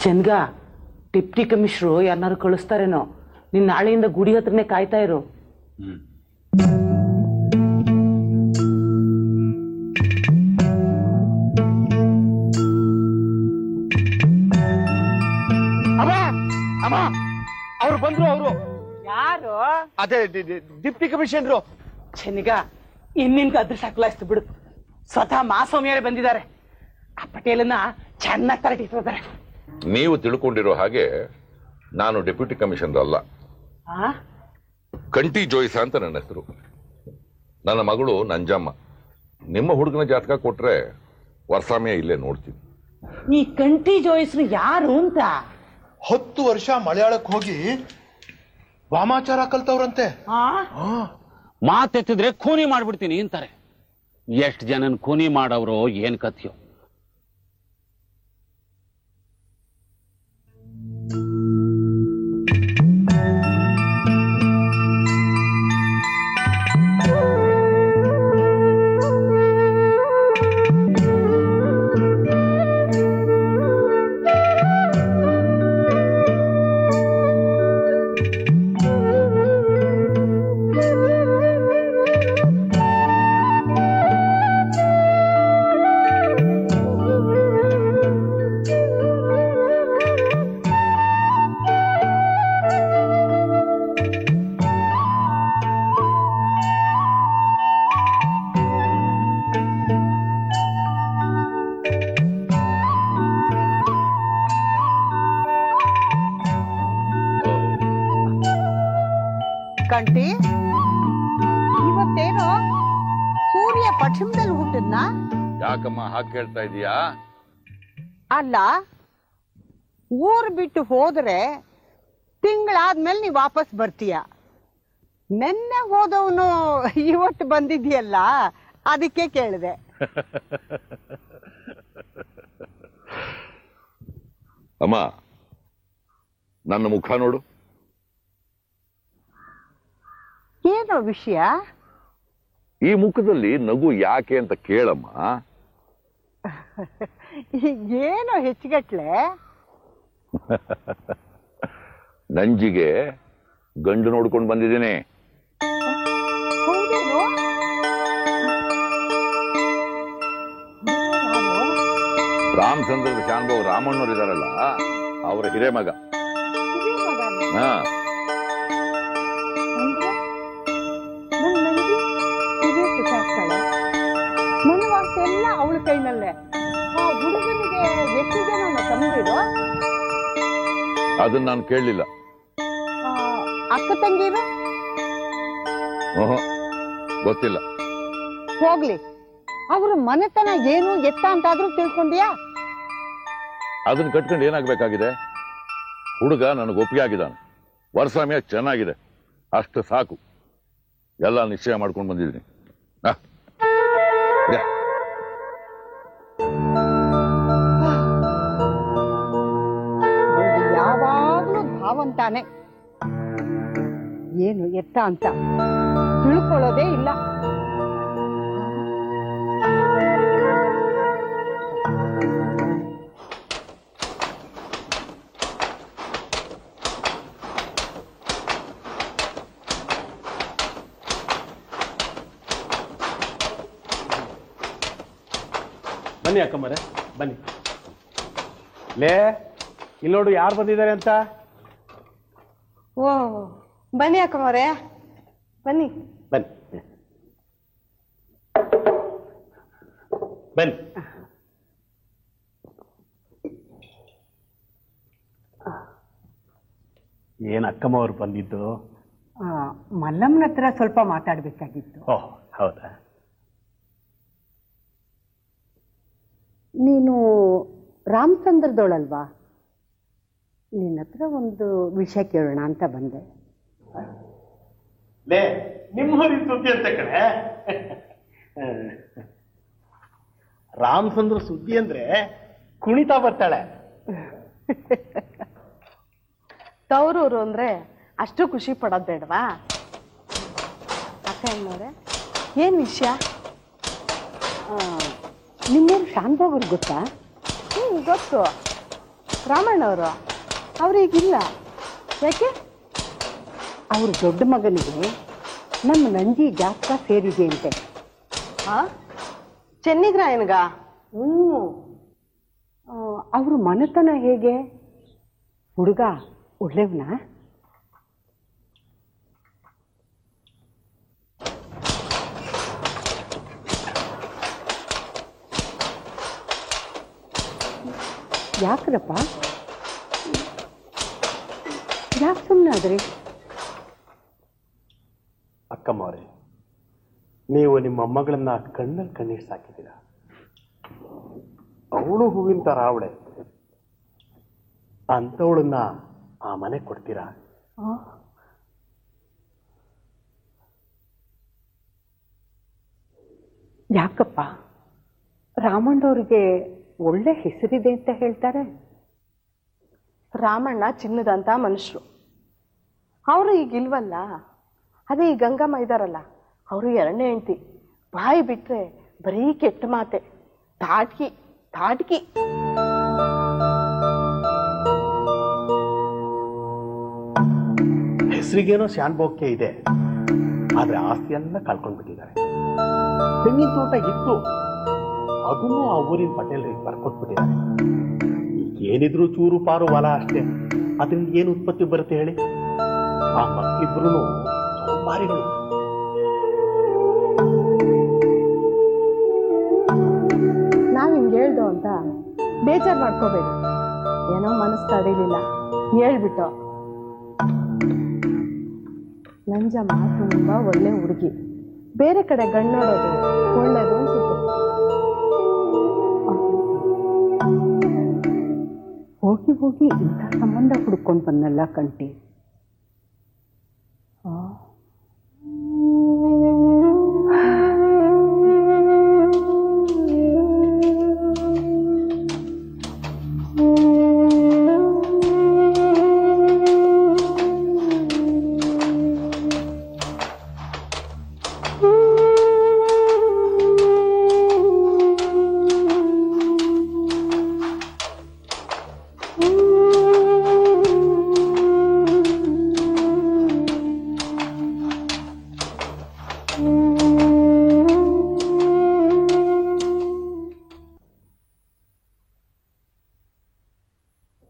ಚನ್ಗ deputy commissioner ಯಾರನ್ನಾರು ಕಳಿಸ್ತಾರೇನೋ. ನೀನ್ ನಾಳೆಯಿಂದ ಗುಡಿ ಹತ್ರನೇ ಕಾಯ್ತಾ ಇರು. ಅವ್ರು ಬಂದ್ರು. ಅವರು ಯಾರು? ಅದೇ ಡಿಪ್ಟಿ ಕಮಿಷನರು. ಚನ್ಗ ಇನ್ನಿನ್ ಅದ್ರ ಸಾಕಲಾಯಿಸ್ತು ಬಿಡು. ಸ್ವತಃ ಮಾಸ್ವಾಮಿಯರೇ ಬಂದಿದ್ದಾರೆ. ಆ ಪಟೇಲನ್ನ ಚೆನ್ನಾಗಿ ತರಟಿದ್ದಾರೆ. ನೀವು ತಿಳ್ಕೊಂಡಿರೋ ಹಾಗೆ ನಾನು ಡೆಪ್ಯೂಟಿ ಕಮಿಷನರ್ ಅಲ್ಲ. ಕಂಟಿ ಜೋಯಿಸ ಅಂತ ನನ್ನ ಹೆಸರು. ನನ್ನ ಮಗಳು ನಂಜಮ್ಮ. ನಿಮ್ಮ ಹುಡುಗನ ಜಾತಕ ಕೊಟ್ರೆ ವರ್ಷಾಮಿಯ ಇಲ್ಲೇ ನೋಡ್ತೀನಿ. ಈ ಕಂಟಿ ಜೋಯಿಸ್ರು ಯಾರು ಅಂತ? 10 ವರ್ಷ ಮಲಯಾಳಕ್ಕೆ ಹೋಗಿ ವಾಮಾಚಾರ ಕಲ್ತವ್ರಂತೆ. ಮಾತೆತ್ತಿದ್ರೆ ಖೂನಿ ಮಾಡ್ಬಿಡ್ತೀನಿ ಅಂತಾರೆ. ಎಷ್ಟು ಜನನ್ ಖೂನಿ ಮಾಡವ್ರೋ ಏನ್ ಕಥೆಯೋ. ಕಂಟಿ, ಇವತ್ತೇನೋ ಸೂರ್ಯ ಪಶ್ಚಿಮದಲ್ಲಿ ಹುಟ್ಟಿದ್ನ? ಯಾಕಮ್ಮ ಹಾಗೆ ಕೇಳ್ತಾ ಇದೀಯಾ? ಅಲ್ಲ, ಊರ್ ಬಿಟ್ಟು ಹೋದ್ರೆ ತಿಂಗಳಾದ್ಮೇಲೆ ನೀ ವಾಪಸ್ ಬರ್ತೀಯ. ನೆನ್ನೆ ಹೋದವನು ಇವತ್ತು ಬಂದಿದ್ಯಲ್ಲ, ಅದಕ್ಕೆ ಕೇಳಿದೆ. ಅಮ್ಮ, ನನ್ನ ಮುಖ ನೋಡು. ಏನೋ ವಿಷಯ? ಈ ಮುಖದಲ್ಲಿ ನಗು ಯಾಕೆ ಅಂತ ಕೇಳಮ್ಮ. ಏನೋ ಹೆಚ್ಚುಗಟ್ಲೆ? ನಂಜಿಗೆ ಗಂಡು ನೋಡ್ಕೊಂಡು ಬಂದಿದ್ದೀನಿ. ಹೌದೇನು? ರಾಮಚಂದ್ರದ ಶಾನ್ಭೋಗ್ ರಾಮಣ್ಣವ್ರು ಇದಾರಲ್ಲ, ಅವರ ಹಿರೇಮಗ. ಹಾ, ಎಲ್ಲ ಅವಳ ಕೈನಲ್ಲೇ. ಆ ಹುಡುಗನಿಗೆ ಎಷ್ಟು ಜನ ತಂದಿರೋ? ಅದನ್ನ ನಾನು ಕೇಳಲಿಲ್ಲ. ಅಕ್ಕ ತಂಗಿರು? ಗೊತ್ತಿಲ್ಲ. ಹೋಗ್ಲಿ, ಅವ್ರ ಮನೆತನ ಏನು ಎತ್ತ ಅಂತಾದ್ರೂ ತಿಳ್ಕೊಂಡಿಯಾ? ಅದನ್ನ ಕಟ್ಕೊಂಡು ಏನಾಗಬೇಕಾಗಿದೆ? ಹುಡುಗ ನನಗೆ ಒಪ್ಪಿಗೆ ಆಗಿದ್ದಾನೆ. ವರ್ಷಾಮಿಯ ಚೆನ್ನಾಗಿದೆ, ಅಷ್ಟು ಸಾಕು. ಎಲ್ಲ ನಿಶ್ಚಯ ಮಾಡ್ಕೊಂಡು ಬಂದಿದ್ದೀನಿ. ಯಾವಾಗ್ಲೂ ಭಾವಂತಾನೆ, ಏನು ಎತ್ತ ಅಂತ ತಿಳ್ಕೊಳ್ಳೋದೇ ಇಲ್ಲ. ಬನ್ನಿ ಅಕ್ಕಮ್ಮರೆ, ಬನ್ನಿ. ಲೇ, ಇಲ್ಲಿ ನೋಡು ಯಾರು ಬಂದಿದ್ದಾರೆ ಅಂತ. ಓ, ಬನ್ನಿ ಅಕ್ಕಮ್ಮರೆ, ಬನ್ನಿ ಬನ್ನಿ ಬನ್ನಿ. ಏನ್ ಅಕ್ಕಮ್ಮ ಅವ್ರು ಬಂದಿದ್ದು? ಮಲ್ಲಮ್ಮನ ಹತ್ರ ಸ್ವಲ್ಪ ಮಾತಾಡ್ಬೇಕಾಗಿತ್ತು. ಓಹ್, ಹೌದಾ? ನೀನು ರಾಮಚಂದ್ರದೋಳಲ್ವಾ? ನಿನ್ನ ಹತ್ರ ಒಂದು ವಿಷಯ ಕೇಳೋಣ ಅಂತ ಬಂದೆ. ಲೇ, ನಿಮ್ಮ ಸುದ್ದಿ ಅಂತ ಕಡೆ. ರಾಮಚಂದ್ರ ಸುದ್ದಿ ಅಂದ್ರೆ ಕುಣಿತಾ ಬರ್ತಾಳೆ. ತವರೂರು ಅಂದ್ರೆ ಅಷ್ಟು ಖುಷಿ ಪಡೋದ್ ಬೇಡವಾ ಅಕ್ಕ? ಹೆಣ್ಣವ್ರೆ, ಏನ್ ವಿಷಯ? ನಿನ್ನೇನು ಶಾನ್ಭೋಗ್ರು ಗೊತ್ತಾ? ಗೊತ್ತು. ರಾಮಣ್ಣವರು ಅವ್ರೀಗಿಲ್ಲ. ಯಾಕೆ? ಅವ್ರ ದೊಡ್ಡ ಮಗನಿಗೆ ನಮ್ಮ ನಂಜಿ ಜಾತಕ ಸೇರಿದೆಯಂತೆ. ಚೆನ್ನಿಗ್ರಾಯನ್ಗ? ಅವ್ರ ಮನೆತನ ಹೇಗೆ? ಹುಡುಗ ಒಳ್ಳೆವ್ನ? ಯಾಕ್ರಪ್ಪ, ಯಾಕೆ ಸುಮ್ಮನೆ ಆದ್ರಿ? ಅಕ್ಕಮ್ಮವ್ರೆ, ನೀವು ನಿಮ್ಮ ಮೊಮ್ಮಗಳನ್ನ ಕಣ್ಣಲ್ಲಿ ಕಣ್ಣೀರು ಸಾಕಿದ್ದೀರ. ಅವಳು ಹೂವಿನ ತರ ಅವಳೆ, ಅಂಥವಳನ್ನ ಆ ಮನೆ ಕೊಡ್ತೀರಾ? ಯಾಕಪ್ಪ? ರಾಮಣ್ಣವ್ರಿಗೆ ಒಳ್ಳೆ ಹೆಸರಿದೆ ಅಂತ ಹೇಳ್ತಾರೆ. ರಾಮಣ್ಣ ಚಿನ್ನದಂತ ಮನುಷ್ಯರು. ಅವರು ಈಗಿಲ್ವಲ್ಲ. ಅದೇ ಈ ಗಂಗಮ್ಮ ಇದಾರಲ್ಲ, ಅವರು 2ನೇ ಹೆಂಡತಿ. ಬಾಯಿ ಬಿಟ್ರೆ ಬರೀ ಕೆಟ್ಟ ಮಾತೆ, ತಾಟ್ಕಿ ತಾಟ್ಕಿ. ಹೆಸರಿಗೇನೋ ಶಾನ್ಭೋಗ್ಯ ಇದೆ, ಆದ್ರೆ ಆಸ್ತಿಯೆಲ್ಲ ಕಳ್ಕೊಂಡ್ಬಿಟ್ಟಿದ್ದಾರೆ. ತೆಂಗಿನ ತೋಟ ಇತ್ತು, ಅದನ್ನು ಆ ಊರಿನ ಪಟೇಲ್ರಿಗೆ ಬರ್ಕೊಟ್ಬಿಟ್ಟಿದ್ದಾರೆ. ಏನಿದ್ರು ಚೂರು ಪಾರು ಹೊಲ ಅಷ್ಟೇ, ಅದರಿಂದ ಏನು ಉತ್ಪತ್ತಿ ಬರುತ್ತೆ ಹೇಳಿ? ಆ ಮಕ್ಕಳಿಬ್ರು ಸೋಮಾರಿಗಳು. ನಾವ್ ಹಿಂಗೆ ಹೇಳ್ದು ಅಂತ ಬೇಜಾರು ಮಾಡ್ಕೋಬೇಡಿ. ಏನೋ ಮನಸ್ಸು ತಡೀಲಿಲ್ಲ, ಹೇಳ್ಬಿಟ್ಟು. ನಂಜಮ್ಮ ತುಂಬಾ ಒಳ್ಳೆ ಹುಡುಗಿ. ಬೇರೆ ಕಡೆ ಗಂಡು ನೋಡೋದು ಒಳ್ಳೇದು ಅನ್ಸುತ್ತೆ. ಹೋಗಿ ಹೋಗಿ ಇಂಥ ಸಂಬಂಧ ಹುಡ್ಕೊಂಡು ಬಂದಲ್ಲ ಕಂಟಿ.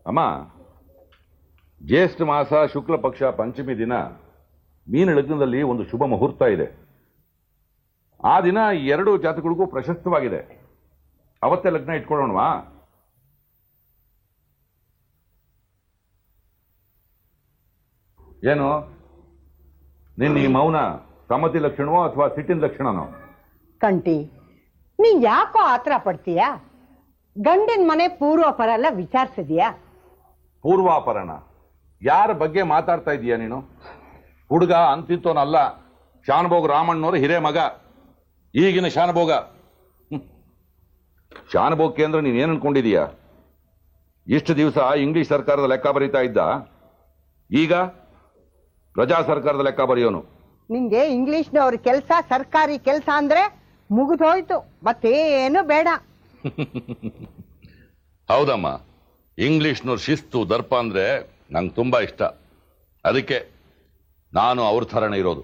ಅಮ್ಮ, ಜ್ಯೇಷ್ಠ ಮಾಸ ಶುಕ್ಲ ಪಕ್ಷ ಪಂಚಮಿ ದಿನ ಮೀನ ಲಗ್ನದಲ್ಲಿ ಒಂದು ಶುಭ ಮುಹೂರ್ತ ಇದೆ. ಆ ದಿನ 2 ಜಾತಕಗಳಿಗೂ ಪ್ರಶಸ್ತವಾಗಿದೆ. ಅವತ್ತೇ ಲಗ್ನ ಇಟ್ಕೊಳ್ಳೋಣವಾ? ಏನು ನಿನ್ನ ಈ ಮೌನ ಸಮ್ಮತಿ ಲಕ್ಷಣವೋ ಅಥವಾ ಸಿಟ್ಟಿನ ಲಕ್ಷಣನೋ? ಕಂಟಿ, ನೀ ಯಾಕೋ ಆತರ ಪಡ್ತೀಯ? ಗಂಡಿನ ಮನೆ ಪೂರ್ವಾಪರ ಎಲ್ಲ ವಿಚಾರಿಸಿದ್ಯಾ? ಪೂರ್ವಾಪರಣ? ಯಾರ ಬಗ್ಗೆ ಮಾತಾಡ್ತಾ ಇದೀಯ ನೀನು? ಹುಡುಗ ಅಂತಿತ್ತೋನಲ್ಲ, ಶಾನುಭೋಗ ರಾಮಣ್ಣನವರು ಹಿರೇ ಮಗ, ಈಗಿನ ಶಾನುಭೋಗ. ಶಾನುಭೋಗ ಕೇಂದ್ರ ನೀನೇನು ಅನ್ಕೊಂಡಿದೀಯ? ಇಷ್ಟು ದಿವಸ ಇಂಗ್ಲಿಷ್ ಸರ್ಕಾರದ ಲೆಕ್ಕ ಬರೀತಾ ಇದ್ದ, ಈಗ ಪ್ರಜಾ ಸರ್ಕಾರದ ಲೆಕ್ಕ ಬರೆಯೋನು. ನಿಂಗೆ ಇಂಗ್ಲಿಷ್ನವ್ರ ಕೆಲಸ, ಸರ್ಕಾರಿ ಕೆಲಸ ಅಂದ್ರೆ ಮುಗಿದೋಯ್ತು, ಮತ್ತೇನು ಬೇಡ. ಹೌದಮ್ಮ, ಇಂಗ್ಲಿಷ್ನವ್ರ ಶಿಸ್ತು ದರ್ಪ ಅಂದ್ರೆ ನಂಗೆ ತುಂಬಾ ಇಷ್ಟ. ಅದಕ್ಕೆ ನಾನು ಅವ್ರ ಥರನೇ ಇರೋದು.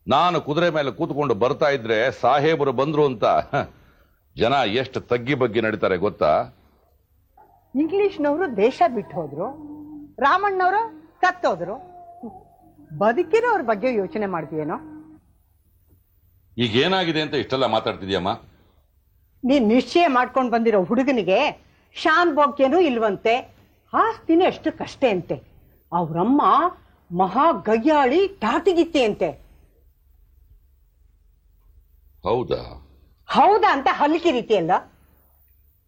ನಾನು ಕುದುರೆ ಮೇಲೆ ಕೂತ್ಕೊಂಡು ಬರ್ತಾ ಇದ್ರೆ ಸಾಹೇಬರು ಬಂದ್ರು ಅಂತ ಜನ ಎಷ್ಟು ತಗ್ಗಿ ಬಗ್ಗಿ ನಡೀತಾರೆ ಗೊತ್ತಾ? ಇಂಗ್ಲಿಷ್ನವರು ದೇಶ ಬಿಟ್ಟು ಹೋದ್ರು, ರಾಮಣ್ಣವರು ಸತ್ತೋದ್ರು, ಬದುಕಿರೋವ್ರ ಬಗ್ಗೆ ಯೋಚನೆ ಮಾಡ್ತೀಯೇನೋ? ಈಗ ಏನಾಗಿದೆ ಅಂತ ಇಷ್ಟೆಲ್ಲ ಮಾತಾಡ್ತಿದ್ಯಮ್ಮ? ನೀನ್ ನಿಶ್ಚಯ ಮಾಡ್ಕೊಂಡು ಬಂದಿರೋ ಹುಡುಗನಿಗೆ ಶಾನ್ ಬೋಗ್ಯನೂ ಇಲ್ವಂತೆ, ಆಸ್ತಿನೂ ಎಷ್ಟು ಕಷ್ಟ ಅಂತೆ. ಅವ್ರಮ್ಮ ಮಹಾ ಗಯ್ಯಾಳಿ ಟಾಟಿಗಿತ್ತೆ ಅಂತೆ. ಹೌದಾ? ಹೌದಾ ಅಂತ ಹಲ್ಕಿರಿತಿಯಲ್ಲ.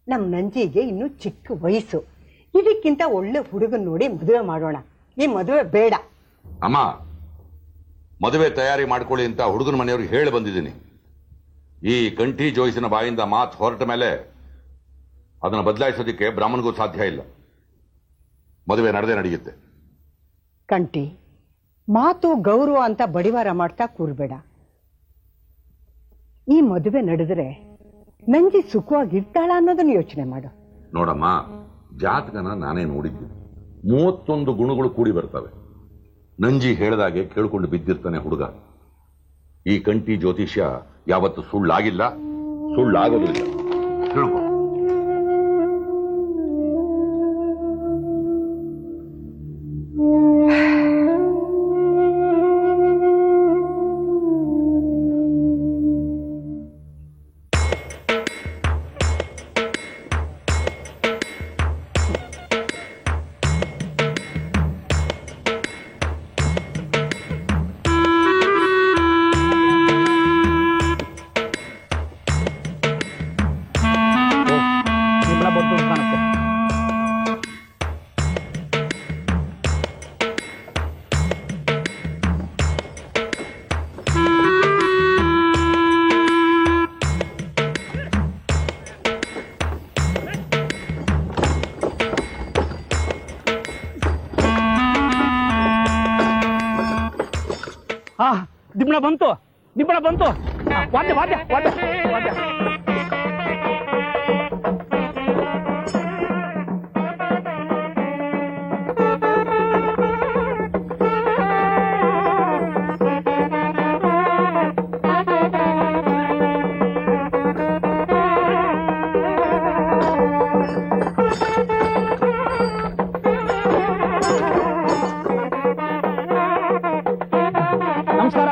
ನಮ್ ನಂಜಿಗೆ ಇನ್ನು ಚಿಕ್ಕ ವಯಸ್ಸು, ಇದಕ್ಕಿಂತ ಒಳ್ಳೆ ಹುಡುಗನ್ ನೋಡಿ ಮದುವೆ ಮಾಡೋಣ. ಈ ಮದುವೆ ಬೇಡ. ಅಮ್ಮ, ಮದುವೆ ತಯಾರಿ ಮಾಡ್ಕೊಳ್ಳಿ ಅಂತ ಹುಡುಗನ ಮನೆಯವ್ರಿಗೆ ಹೇಳಿ ಬಂದಿದ್ದೀನಿ. ಈ ಕಂಠಿ ಜೋಯಿಸಿನ ಬಾಯಿಂದ ಮಾತು ಹೊರಟ ಮೇಲೆ ಅದನ್ನು ಬದಲಾಯಿಸೋದಕ್ಕೆ ಬ್ರಾಹ್ಮಣಗೂ ಸಾಧ್ಯ ಇಲ್ಲ. ಮದುವೆ ನಡೆದೇ ನಡೆಯುತ್ತೆ. ಕಂಟಿ, ಮಾತು ಗೌರವ ಅಂತ ಬಡಿವಾರ ಮಾಡ್ತಾ ಕೂರ್ಬೇಡ. ಈ ಮದುವೆ ನಡೆದ್ರೆ ನಂಜಿ ಸುಖವಾಗಿರ್ತಾಳ ಅನ್ನೋದನ್ನ ಯೋಚನೆ ಮಾಡು. ನೋಡಮ್ಮ, ಜಾತಕನ ನಾನೇ ನೋಡಿದ್ದೀನಿ. 31 ಗುಣಗಳು ಕೂಡಿ ಬರ್ತವೆ. ನಂಜಿ ಹೇಳ್ದಾಗೆ ಕೇಳ್ಕೊಂಡು ಬಿದ್ದಿರ್ತಾನೆ ಹುಡುಗ. ಈ ಕಂಠಿ ಜ್ಯೋತಿಷ್ಯ ಯಾವತ್ತು ಸುಳ್ಳಾಗಿಲ್ಲ, ಸುಳ್ಳಾಗೋದಿಲ್ಲ. ತಿಳ್ಕೊ. ದಿಬ್ಬಣ ಬಂತು, ದಿಬ್ಬಣ ಬಂತು. ವಾದ್ಯ ವಾದ್ಯ ವಾದ್ಯ ವಾದ್ಯ. ನಮಸ್ಕಾರ,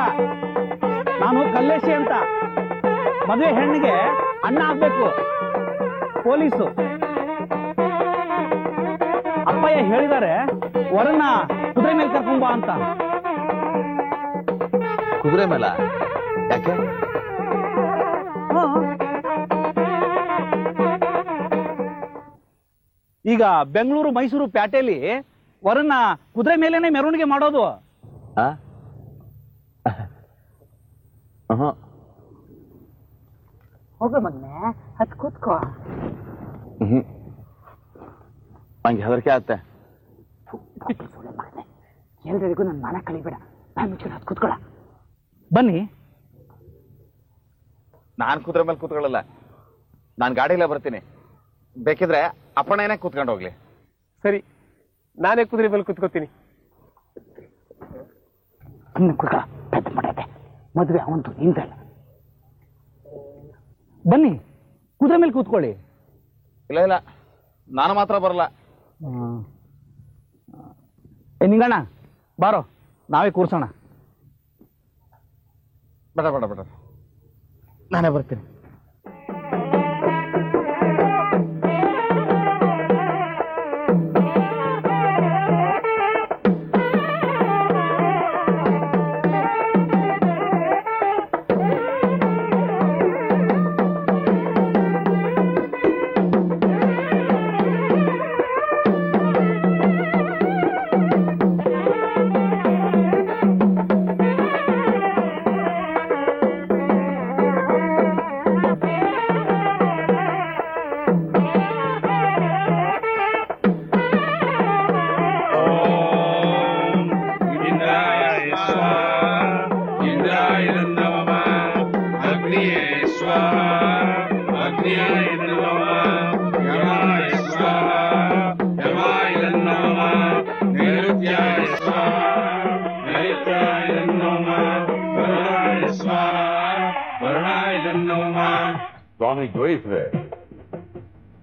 ನಾನು ಕಲ್ಲೇಶಿ ಅಂತ. ಮದುವೆ ಹೆಣ್ಣಿಗೆ ಅಣ್ಣ ಆಗ್ಬೇಕು, ಪೊಲೀಸು. ಅಪ್ಪಯ್ಯ ಹೇಳಿದ್ದಾರೆ ವರನ್ನ ಕುದುರೆ ಮೇಲೆ ಕರ್ಕೊಂಬ ಅಂತ. ಕುದುರೆ ಮೇಲ ಯಾಕೆ? ಈಗ ಬೆಂಗಳೂರು ಮೈಸೂರು ಪ್ಯಾಟೆಯಲ್ಲಿ ವರನ್ನ ಕುದುರೆ ಮೇಲೇನೆ ಮೆರವಣಿಗೆ ಮಾಡೋದು. ಹೋಗ ಮಗನೆ, ಹತ್ ಕೂತ್ಕೋ. ನಂಗೆ ಹೆದರಿಕೆ ಆಗುತ್ತೆ. ಎಲ್ರಿಗೂ ನನ್ನ ಮನ ಕಳಿಬೇಡ, ನಾನು ಮುಚ್ಚಿನ ಹತ್ ಕೂತ್ಕೊಳ. ಬನ್ನಿ. ನಾನ್ ಕುದುರೆ ಮೇಲೆ ಕೂತ್ಕೊಳ್ಳಲ್ಲ, ನಾನ್ ಗಾಡಿಲೇ ಬರ್ತೀನಿ. ಬೇಕಿದ್ರೆ ಅಪ್ಪಣೆನೇ ಕೂತ್ಕೊಂಡು ಹೋಗ್ಲಿ. ಸರಿ, ನಾನೇ ಕುದುರೆ ಮೇಲೆ ಕೂತ್ಕೋತೀನಿ. ಕೂತ್ಕೊಳ, ಪೆದ್ದ ಮಾಡೈತೆ. ಮದುವೆ ಅವಂತು ನಿಂದಲ್ಲ. ಬನ್ನಿ, ಕುದುರೆ ಮೇಲೆ ಕೂತ್ಕೊಳ್ಳಿ. ಇಲ್ಲ ಇಲ್ಲ, ನಾನು ಮಾತ್ರ ಬರಲ್ಲ. ನಿಂಗಣ್ಣ ಬಾರೋ, ನಾವೇ ಕೂರ್ಸೋಣ. ಬೇಡ ಬೇಡ ಬೇಡ, ನಾನೇ ಬರ್ತೀನಿ. ಸ್ವಾಮಿ ಜೋಯಿಸ್ರೆ,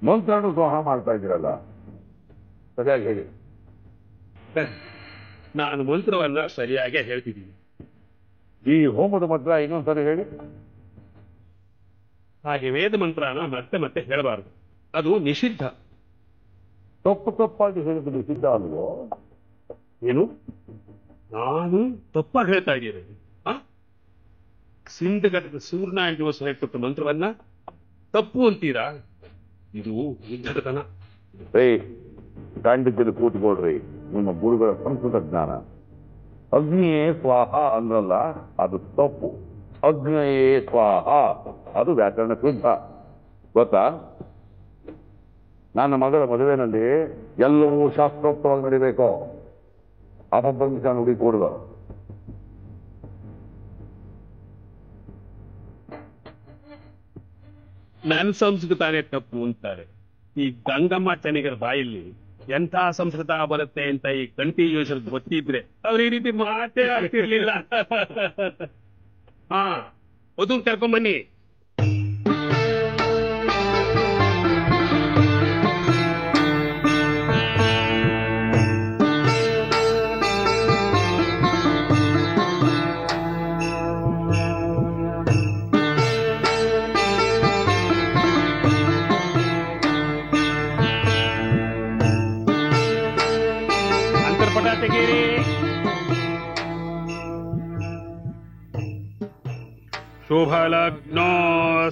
ಮಂತ್ರನು ದ್ರೋಹ ಮಾಡ್ತಾ ಇದ್ದೀರಲ್ಲ, ಸರಿಯಾಗಿ ಹೇಳಿ. ನಾನು ಮಂತ್ರವನ್ನ ಸರಿಯಾಗಿ ಹೇಳ್ತಿದ್ದೀನಿ. ಈ ಹೋಮದ ಮಂತ್ರ ಇನ್ನೊಂದ್ಸರಿ ಹೇಳಿ. ಹಾಗೆ ವೇದ ಮಂತ್ರನ ಮತ್ತೆ ಮತ್ತೆ ಹೇಳಬಾರದು, ಅದು ನಿಷಿದ್ಧ. ತಪ್ಪು ತಪ್ಪಾಗಿ ಹೇಳಿದ್ದು ನಿಷಿದ್ಧ ಅಲ್ವೋ? ಏನು, ನಾನು ತಪ್ಪಾಗಿ ಹೇಳ್ತಾ ಇದ್ದೀನಿ? ಸಿಂಧಗಡದ ಸೂರ್ಯನಾರಾಯಣ ದಿವಸ ಹೇಳ್ಕೊಟ್ಟ ಮಂತ್ರವನ್ನ ತಪ್ಪು ಅಂತೀರಾ? ಇದು ಯುದ್ಧದತನ. ಖಂಡಿತರು ಕೂತ್ಕೊಳ್ರಿ. ನಿಮ್ಮ ಗುರುಗಳ ಸಂಸ್ಕೃತ ಜ್ಞಾನ. ಅಗ್ನಿಯೇ ಸ್ವಾಹ ಅಂದ್ರಲ್ಲ, ಅದು ತಪ್ಪು. ಅಗ್ನಿಯೇ ಸ್ವಾಹ ಅದು ವ್ಯಾಕರಣ ಶುದ್ಧ. ಗೊತ್ತಾ? ನನ್ನ ಮಗಳ ಮದುವೆನಲ್ಲಿ ಎಲ್ಲವೂ ಶಾಸ್ತ್ರೋಕ್ತವಾಗಿ ನಡಿಬೇಕು. ಅಪಬಂಧಿಸ ನುಡಿ ಕೊಡುವ. ನನ್ನ ಸಂಸ್ಕೃತನೇ ತಪ್ಪು ಅಂತಾರೆ. ಈ ಗಂಗಮ್ಮ ಚೆನ್ನಿಗರ ಬಾಯಲ್ಲಿ ಎಂಥ ಸಂಸ್ಕೃತ ಬರುತ್ತೆ ಅಂತ ಈ ಕನ್ಫ್ಯೂಷನ್ ಗೊತ್ತಿದ್ರೆ ಅವ್ರು ಈ ರೀತಿ ಮಾತೇ ಆಗ್ತಿರ್ಲಿಲ್ಲ. ಹಾ ವಧು ಕರ್ಕೊಂಬನ್ನಿ. ಶುಭ ಲಗ್ನೋ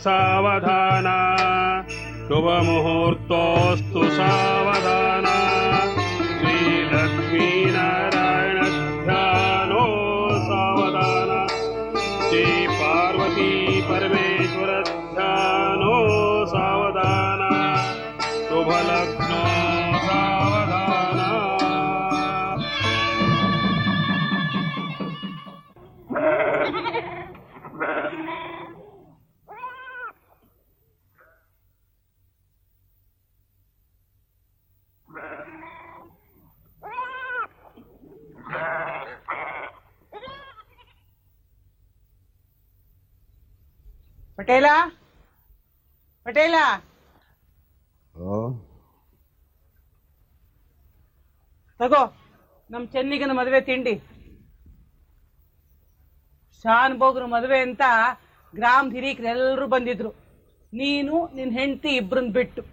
ಸಾವಧಾನ ಶುಭ ಮುಹೂರ್ತೋಸ್ತು ಸಾವಧಾನ ಶ್ರೀ ಲಕ್ಷ್ಮೀ ನಾರಾಯಣ ಧ್ಯಾನೋ ಸಾವಧಾನ ಶ್ರೀ ಪಾರ್ವತಿ ಪರಮೇಶ್ವರ ಧ್ಯಾನೋ ಸಾವಧಾನ ಶುಭ ಲಗ್ನೋ ಸಾವಧಾನ. ಪಟೇಲ ಪಟೇಲ, ತಗೋ ನಮ್ ಚೆನ್ನಿಗನ ಮದುವೆ ತಿಂಡಿ. ಶಾನ್ ಬೋಗ್ರ ಮದುವೆ ಅಂತ ಗ್ರಾಮ ಹಿರೀಕರೆಲ್ಲರೂ ಬಂದಿದ್ರು. ನೀನು ನಿನ್ ಹೆಂಡತಿ ಇಬ್ರನ್ ಬಿಟ್ಟು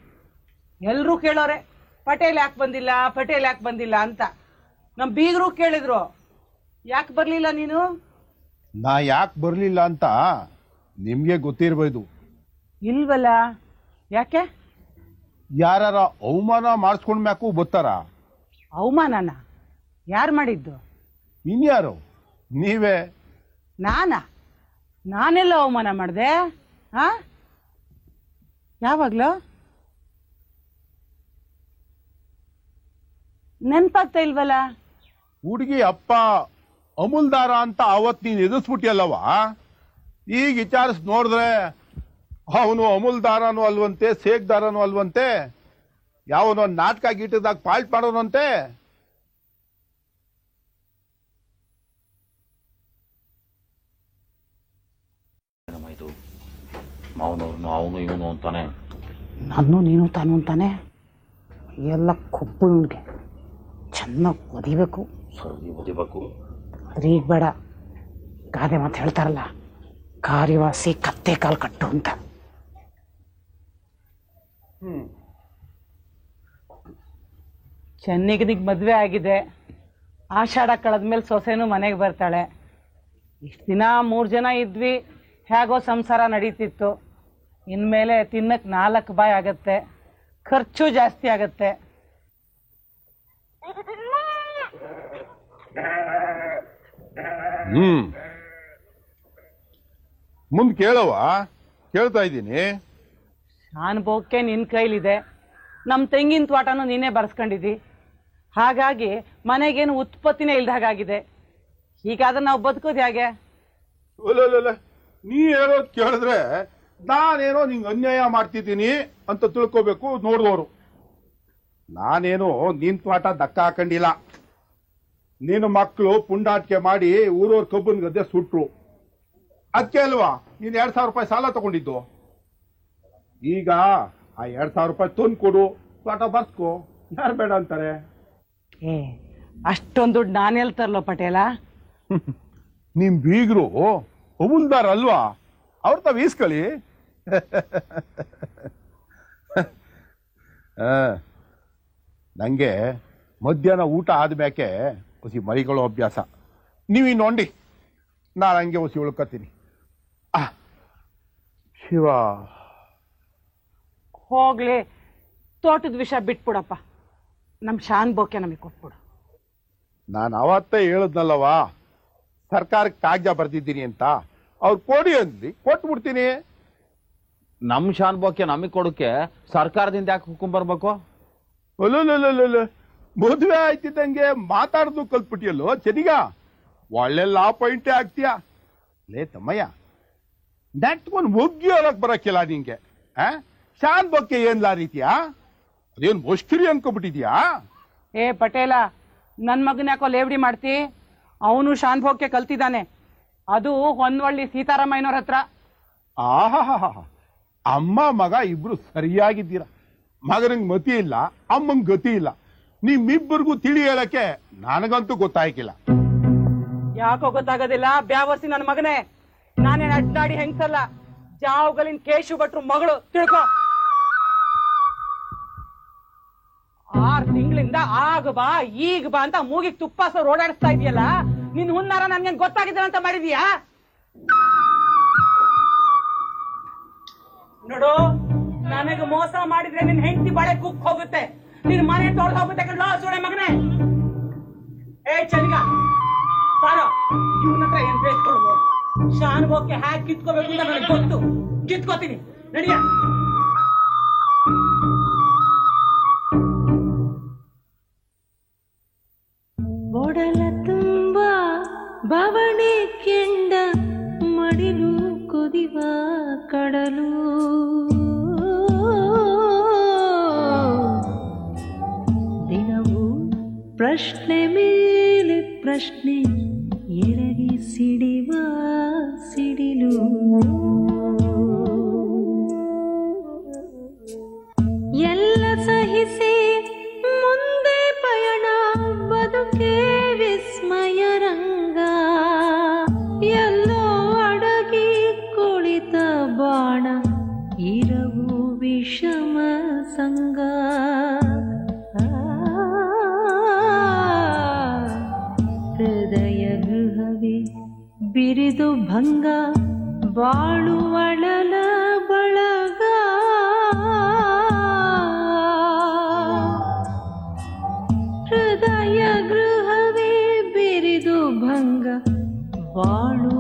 ಎಲ್ರೂ ಕೇಳೋರೆ ಪಟೇಲ್ ಯಾಕೆ ಬಂದಿಲ್ಲ, ಪಟೇಲ್ ಯಾಕೆ ಬಂದಿಲ್ಲ ಅಂತ. ನಮ್ ಬೀಗರು ಕೇಳಿದ್ರು ಯಾಕೆ ಬರ್ಲಿಲ್ಲ ನೀನು. ನಾ ಯಾಕೆ ಬರ್ಲಿಲ್ಲ ಅಂತ ನಿಮ್ಗೆ ಗೊತ್ತಿರ್ಬೋದು. ಇಲ್ವಲ್ಲ, ಯಾಕೆ? ಯಾರ ಅವಮಾನ ಮಾಡಿಸ್ಕೊಂಡ್ ಮ್ಯಾಕು ಬತ್ತಾರ. ಅವಮಾನನ ಯಾರು ಮಾಡಿದ್ದು? ಇನ್ಯಾರು? ನೀವೇ. ನಾನೆಲ್ಲ ಅವಮಾನ ಮಾಡ್ದೆ? ಹಾ, ಯಾವಾಗ್ಲೂ ನೆನ್ಪಾಗ್ತಾ ಇಲ್ವಲ್ಲ? ಹುಡುಗಿ ಅಪ್ಪ ಅಮೂಲ್ದಾರ ಅಂತ ಅವತ್ ನೀನ್ ಎದುರಿಸ್ಬಿಟ್ಟಿಯಲ್ಲವಾ. ಈಗ ವಿಚಾರಿಸ್ ನೋಡಿದ್ರೆ ಅವನು ಅಮೂಲ್ದಾರನೂ ಅಲ್ವಂತೆ, ಸೇಕ್ದಾರನೂ ಅಲ್ವಂತೆ, ಯಾವನೋ ನಾಟಕ ಗೀಟದಾಗ ಪಾಲ್ಟ್ ಮಾಡೋನಂತೆ. ಅವನು ಇವನು ಅಂತಾನೆ, ನಾನು ನೀನು ತಾನು ಅಂತಾನೆ. ಎಲ್ಲ ಕೊಬ್ಬುಗೆ ಚೆನ್ನಾಗಿ ಒದಿಬೇಕು. ಸರಿ ಓದಿಬೇಕು. ಆದ್ರೆ ಈಗ ಬೇಡ. ಗಾದೆ ಮಾತು ಹೇಳ್ತಾರಲ್ಲ, ಕಾರ್ಯವಾಸಿ ಕತ್ತೆ ಕಾಲು ಕಟ್ಟು ಅಂತ. ಚೆನ್ನಿಗನಿಗೆ ಮದ್ವೆ ಆಗಿದೆ. ಆಷಾಢ ಕಳೆದ್ಮೇಲೆ ಸೊಸೆನೂ ಮನೆಗೆ ಬರ್ತಾಳೆ. ಇಷ್ಟು ದಿನ 3 ಜನ ಇದ್ವಿ, ಹೇಗೋ ಸಂಸಾರ ನಡೀತಿತ್ತು. ಇನ್ಮೇಲೆ ತಿನ್ನಕ್ 4 ಬಾಯಿ ಆಗತ್ತೆ, ಖರ್ಚು ಜಾಸ್ತಿ ಆಗತ್ತೆ. ಮುಂದ್ ಕೇಳವ, ಕೇಳ್ತಾ ಇದ್ದೀನಿ. ಅನುಭವಕ್ಕೆ ನಿನ್ ಕೈಲಿದೆ. ನಮ್ ತೆಂಗಿನ ತೋಟನೂ ನೀನೇ ಬರ್ಸ್ಕೊಂಡಿದ್ದಿ. ಹಾಗಾಗಿ ಮನೆಗೇನು ಉತ್ಪತ್ತಿನೇ ಇಲ್ದಾಗಿದೆ. ಹೀಗಾದ್ರೆ ನಾವು ಬದುಕೋದು ಹೇಗೆ? ನೀ ಹೇಳೋದ್ ಕೇಳಿದ್ರೆ ನಾನೇನೋ ನಿಂಗೆ ಅನ್ಯಾಯ ಮಾಡ್ತಿದ್ದೀನಿ ಅಂತ ತಿಳ್ಕೋಬೇಕು ನೋಡಿದವರು. ನಾನೇನೋ ನಿನ್ ತೋಟ ದಕ್ಕ ಹಾಕೊಂಡಿಲ್ಲ. ನೀನು ಮಕ್ಕಳು ಪುಂಡಾಟಿಕೆ ಮಾಡಿ ಊರವ್ರ ಕಬ್ಬನ್ ಗದ್ದೆ ಸುಟ್ರು. ಅದಕ್ಕೆ ಅಲ್ವಾ ನೀನ್ 2,000 ರೂಪಾಯಿ ಸಾಲ ತಗೊಂಡಿದ್ದು. ಈಗ ಆ 2,000 ರೂಪಾಯಿ ತಂದು ಕೊಡು, ತೋಟ ಬರ್ಸ್ಕೋ, ಯಾರು ಬೇಡ ಅಂತಾರೆ. ಅಷ್ಟೊಂದು ದುಡ್ಡು ನಾನೆಲ್ ತರ್ಲೋ ಪಟೇಲ? ನಿಮ್ ಬೀಗರು ಅಮೂಲ್ದಾರ್ ಅಲ್ವಾ, ಅವ್ರ ತಾವ್ ಈಸ್ಕೊಳ್ಳಿ. ನಂಗೆ ಮಧ್ಯಾಹ್ನ ಊಟ ಆದ್ಮ್ಯಾಕೆ ಹೊಸಿ ಮರಿಗಳು ಅಭ್ಯಾಸ. ನೀವಿನ್ ನೋಡಿ, ನಾನು ಹಂಗೆ ಹೊಸಿ ಉಳ್ಕತ್ತೀನಿ. ಶಿವ, ಹೋಗ್ಲಿ, ತೋಟದ ವಿಷಯ ಬಿಟ್ಬಿಡಪ್ಪ. ನಮ್ ಶಾನ್ ಬೋಕೆ ನಮಗೆ ಕೊಟ್ಬಿಡು. ನಾನು ಅವತ್ತೇ ಹೇಳದ್ನಲ್ಲವಾ, ಸರ್ಕಾರಕ್ಕೆ ಕಾಗಜ ಬರ್ತಿದ್ದೀನಿ ಅಂತ. ಅವ್ರು ಕೊಡಿ ಅಂದ್ಲಿ, ಕೊಟ್ಬಿಡ್ತೀನಿ. ನಮ್ ಶಾನ್ ಬೋಕೆ ನಮಗ್ ಕೊಡಕ್ಕೆ ಸರ್ಕಾರದಿಂದ ಯಾಕೆ ಹುಕುಂ ಬರ್ಬೇಕು? ಅಲ್ಲ, ಮದುವೆ ಆಯ್ತಿದ್ದಂಗೆ ಮಾತಾಡ್ದು ಕಲ್ತ್ಬಿಟ್ಟಿಯಲ್ಲೋ ಚೆನ್ನಿಗ. ಒಳ್ಳೆ ಲಾ ಪಾಯಿಂಟೇ ಆಗ್ತೀಯಾ. ಲೇ ತಮ್ಮಯ್ಯ, ನೆಟ್ಕೊಂಡು ಒಗ್ಗಿ ಹೊರಕ್ ಬರಕ್ಕಿಲ್ಲ ನಿಂಗೆ. ಶಾನ್ ಬೋಕೆ ಏನ್ಲಾ ರೀತಿಯಾ? ಅದೇನ್ ಮುಷ್ಕಿರಿ ಅನ್ಕೊಬಿಟ್ಟಿದ್ಯಾ? ಏ ಪಟೇಲ, ನನ್ ಮಗನ ಯಾಕೋ ಲೇವಡಿ ಮಾಡ್ತಿ? ಅವನು ಶಾನ್ ಭೋಗ್ಕೆ ಕಲ್ತಿದ್ದಾನೆ, ಅದು ಹೊನ್ವಳ್ಳಿ ಸೀತಾರಾಮಯ್ಯನವ್ರ ಹತ್ರ. ಆಹಾ, ಅಮ್ಮ ಮಗ ಇಬ್ರು ಸರಿಯಾಗಿದ್ದೀರ. ಮಗನಿಗೆ ಮತಿ ಇಲ್ಲ, ಅಮ್ಮಂಗ್ ಗತಿ ಇಲ್ಲ. ನಿಮ್ಮಿಬ್ಬರಿಗೂ ತಿಳಿ ಹೇಳಕ್ಕೆ ನನಗಂತೂ ಗೊತ್ತಾಯ್ಕಿಲ್ಲ. ಯಾಕೋ ಗೊತ್ತಾಗೋದಿಲ್ಲ? ಬ್ಯಾವರ್ಸಿ ನನ್ನ ಮಗನೇ, ನಾನೇನ್ ಅಡ್ಡಾಡಿ ಹೆಂಗ್ಸಲ್ಲ, ಜಾವ್ಗಲಿನ ಕೇಶು ಭಟ್ರು ಮಗಳು, ತಿಳ್ಕೊ. 6 ತಿಂಗಳಿಂದ ಆಗ ಬಾ ಈಗ ಬಾ ಅಂತ ಮೂಗಿಗೆ ತುಪ್ಪ ಸೋರ್ ಓಡಾಡಿಸ್ತಾ ಇದೆಯಲ್ಲ, ನಿನ್ ಹುನ್ನಾರ ನನ್ಗೆ ಗೊತ್ತಾಗಿದ್ದ ಅಂತ ಮಾಡಿದ್ಯಾ? ನೋಡು, ನನಗೆ ಮೋಸ ಮಾಡಿದ್ರೆ ನಿನ್ ಹೆಂಡತಿ ಬಾಳೆ ಕುಕ್ ಹೋಗುತ್ತೆ, ನಿನ್ ಮನೆ ತೊಳೆದು ಹೋಗುತ್ತೆ ಕಣ್ಲೋ ಸೋಳೆ ಮಗನೇ. ಏ ಚಲಿಗ, ಬಾರೋ, ಇವನ ಹತ್ರ ಏನ್ ಬೇಕು? ಶಾನ್ ಭೋಗ್ಕೆ ಹ್ಯಾಕ್ ಕಿತ್ಕೋಬೇಕು ಅಂತ ನನಗೆ ಗೊತ್ತು, ಕಿತ್ಕೋತೀನಿ, ನಡಿಯ. ಒಡಲ ತುಂಬ ಬವಣೆ ಕೆಂಡ ಮಡಿಲು ಕುದಿವ ಕಡಲು, ದಿನವೂ ಪ್ರಶ್ನೆ ಮೇಲೆ ಪ್ರಶ್ನೆ ಎರಗಿ ಸಿಡಿವ ಸಿಡಿಲು. ಎಲ್ಲ ಸಹಿಸಿ ಮುಂದೆ ಪಯಣ, ಬದುಕೆ ವಿಸ್ಮಯ ರಂಗ. ಎಲ್ಲೋ ಅಡಗಿ ಕುಳಿತ ಬಾಣ, ಇರವು ವಿಷಮ ಸಂಗ. ಹೃದಯ ಗೃಹವೇ ಬಿರಿದು ಭಂಗ, ಬಾಳುವಳಲ ಬಳಗ. ಹೃದಯ ಗೃಹವೇ ಬಿರಿದು ಭಂಗ, ಬಾಳು